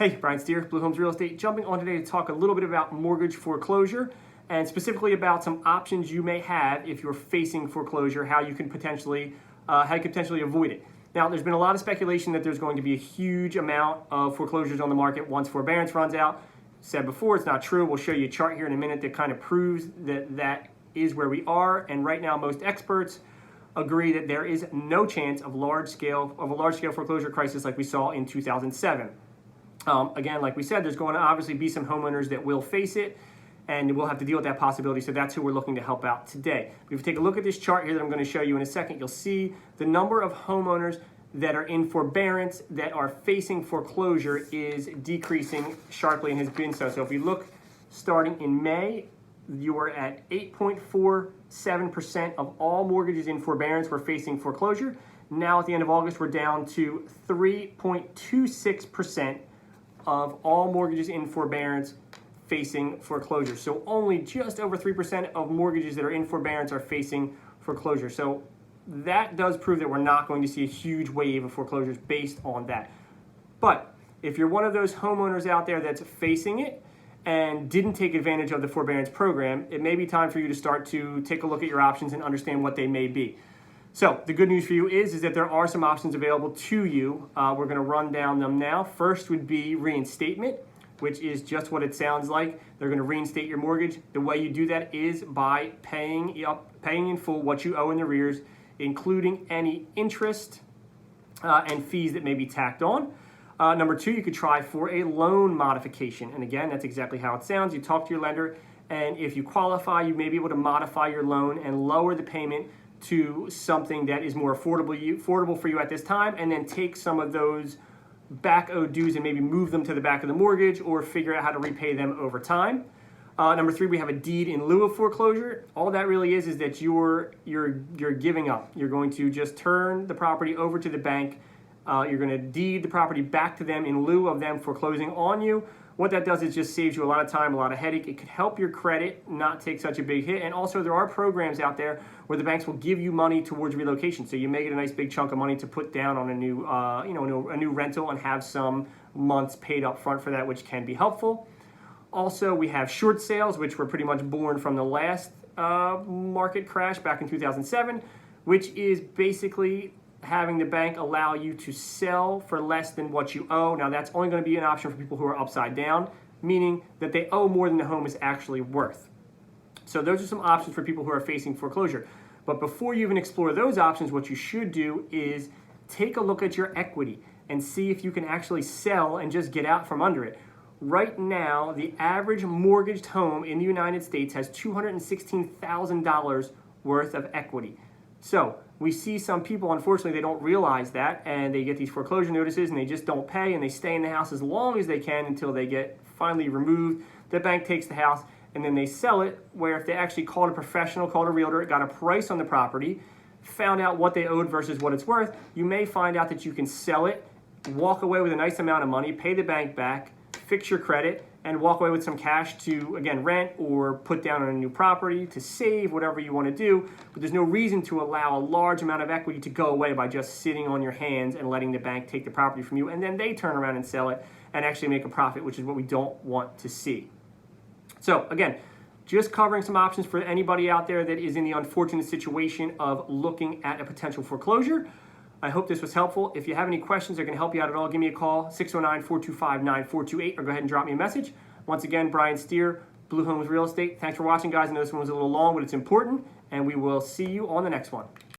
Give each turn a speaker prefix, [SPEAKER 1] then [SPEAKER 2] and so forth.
[SPEAKER 1] Hey, Brian Steer, Blue Homes Real Estate, jumping on today to talk a little bit about mortgage foreclosure and specifically about some options you may have if you're facing foreclosure, how you can potentially avoid it. Now, there's been a lot of speculation that there's going to be a huge amount of foreclosures on the market once forbearance runs out. Said before, it's not true. We'll show you a chart here in a minute that kind of proves that that is where we are. And right now, most experts agree that there is no chance of a large-scale foreclosure crisis like we saw in 2007. Again, like we said, there's going to obviously be some homeowners that will face it, and we'll have to deal with that possibility. So that's who we're looking to help out today. If you take a look at this chart here that I'm going to show you in a second, you'll see the number of homeowners that are in forbearance that are facing foreclosure is decreasing sharply and has been so. So if we look starting in May, you were at 8.47% of all mortgages in forbearance were facing foreclosure. Now at the end of August, we're down to 3.26% of all mortgages in forbearance facing foreclosure. So only just over 3% of mortgages that are in forbearance are facing foreclosure. So that does prove that we're not going to see a huge wave of foreclosures based on that. But if you're one of those homeowners out there that's facing it and didn't take advantage of the forbearance program, it may be time for you to start to take a look at your options and understand what they may be. So the good news for you is that there are some options available to you. We're going to run down them now. First would be reinstatement, which is just what it sounds like. They're going to reinstate your mortgage. The way you do that is by paying in full what you owe in arrears, including any interest and fees that may be tacked on. Number two, you could try for a loan modification. And again, that's exactly how it sounds. You talk to your lender, and if you qualify, you may be able to modify your loan and lower the payment to something that is more affordable for you at this time, and then take some of those back owed dues and maybe move them to the back of the mortgage or figure out how to repay them over time. Number three, we have a deed in lieu of foreclosure. All that really is that you're giving up. You're going to just turn the property over to the bank. You're going to deed the property back to them in lieu of them foreclosing on you. What that does is just saves you a lot of time, a lot of headache. It could help your credit not take such a big hit. And also there are programs out there where the banks will give you money towards relocation. So you may get a nice big chunk of money to put down on a new rental and have some months paid up front for that, which can be helpful. Also, we have short sales, which were pretty much born from the last market crash back in 2007, which is basically having the bank allow you to sell for less than what you owe. Now, that's only going to be an option for people who are upside down, meaning that they owe more than the home is actually worth. So those are some options for people who are facing foreclosure. But before you even explore those options, what you should do is take a look at your equity and see if you can actually sell and just get out from under it. Right now, the average mortgaged home in the United States has $216,000 worth of equity. So we see some people, unfortunately, they don't realize that, and they get these foreclosure notices and they just don't pay, and they stay in the house as long as they can until they get finally removed. The bank takes the house and then they sell it, where if they actually called a professional, called a realtor, got a price on the property, found out what they owed versus what it's worth, you may find out that you can sell it, walk away with a nice amount of money, pay the bank back, fix your credit, and walk away with some cash to, again, rent or put down on a new property to save, whatever you want to do. But there's no reason to allow a large amount of equity to go away by just sitting on your hands and letting the bank take the property from you, and then they turn around and sell it and actually make a profit, which is what we don't want to see. So again, just covering some options for anybody out there that is in the unfortunate situation of looking at a potential foreclosure. I hope this was helpful. If you have any questions that can help you out at all, give me a call, 609-425-9428, or go ahead and drop me a message. Once again, Brian Steer, Blue Homes Real Estate. Thanks for watching, guys. I know this one was a little long, but it's important, and we will see you on the next one.